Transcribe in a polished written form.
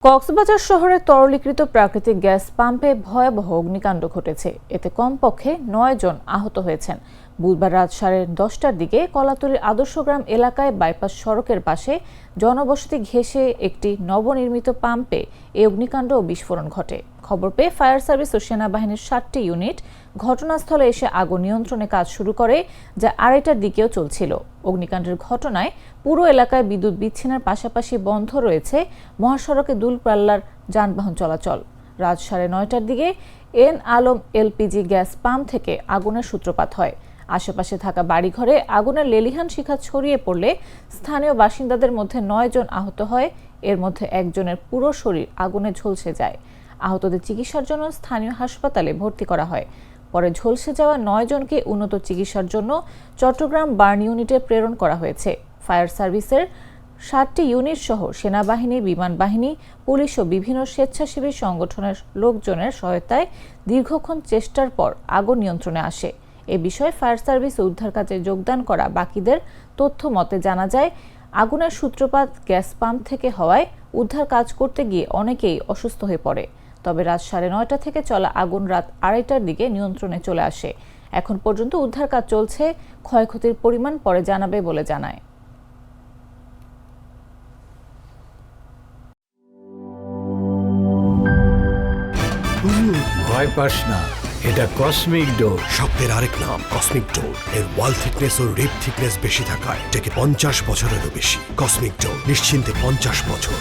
কক্সবাজার শহরে তরলীকৃত প্রাকৃতিক গ্যাস পাম্পে ভয়াবহ অগ্নিকাণ্ড ঘটেছে। এতে কমপক্ষে ৯ জন আহত হয়েছেন। বুধবার রাত 10:30টার দিকে কলাতলীর আদর্শগ্রাম এলাকায় বাইপাস সড়কের পাশে জনবসতি ঘেঁষে একটি নবনির্মিত পাম্পে এই অগ্নিকাণ্ড ও বিস্ফোরণ ঘটে। খবর পেয়ে ফায়ার সার্ভিস ও সেনাবাহিনীর 7টি ইউনিট ঘটনাস্থলে এসে আগুন নিয়ন্ত্রণে কাজ শুরু করে, যা 2:30টার দিকেও চলছিল। অগ্নিকাণ্ডের ঘটনায় পুরো এলাকায় বিদ্যুৎ বিচ্ছিন্নের পাশাপাশি বন্ধ রয়েছে মহাসড়কে দূরপাল্লার যানবাহন চলাচল। রাত 9:30টার দিকে N Alam LPG gas pump থেকে আগুনের সূত্রপাত হয়। আশেপাশে থাকা বাড়িঘরে আগুনের লেলিহান শিখা ছড়িয়ে পড়লে স্থানীয় বাসিন্দাদের মধ্যে 9 জন আহত হয়। এর মধ্যে একজনের পুরো শরীর আগুনে ঝলসে যায়। আহতদের চিকিৎসার জন্য স্থানীয় হাসপাতালে ভর্তি করা হয়। পরে ঝলসে যাওয়া 9 জনকে উন্নত চিকিৎসার জন্য চট্টগ্রাম বার্ন ইউনিটে প্রেরণ করা হয়েছে। ফায়ার সার্ভিসের 7টি ইউনিট সহ সেনাবাহিনী, বিমান বাহিনী, পুলিশ ও বিভিন্ন স্বেচ্ছাসেবী সংগঠনের লোকজনের সহায়তায় দীর্ঘক্ষণ চেষ্টার পর আগুন নিয়ন্ত্রণে আসে। এ বিষয়ে ফায়ার সার্ভিস ও উদ্ধার কাজে যোগদান করা বাকিদের তথ্য মতে জানা যায়, আগুনের সূত্রপাত গ্যাস পাম্প থেকে হওয়ায় উদ্ধার কাজ করতে গিয়ে অনেকেই অসুস্থ হয়ে পড়ে। তবে রাত 9:30টা থেকে চলা আগুন রাত 2:30টার দিকে নিয়ন্ত্রণে চলে আসে। এখন পর্যন্ত উদ্ধার কাজ চলছে। ক্ষয়ক্ষতির পরিমাণ পরে জানাবে বলে জানায়। ভয় পাস না, এটা কসমিক ডোর। শব্দের আরেক নাম কসমিক ডোর। এর ওয়াল থিকনেস ও রিপ থিকনেস বেশি থাকায় এটাকে 50 বছরেরও বেশি। কসমিক ডোর, নিশ্চিন্তে 50 বছর।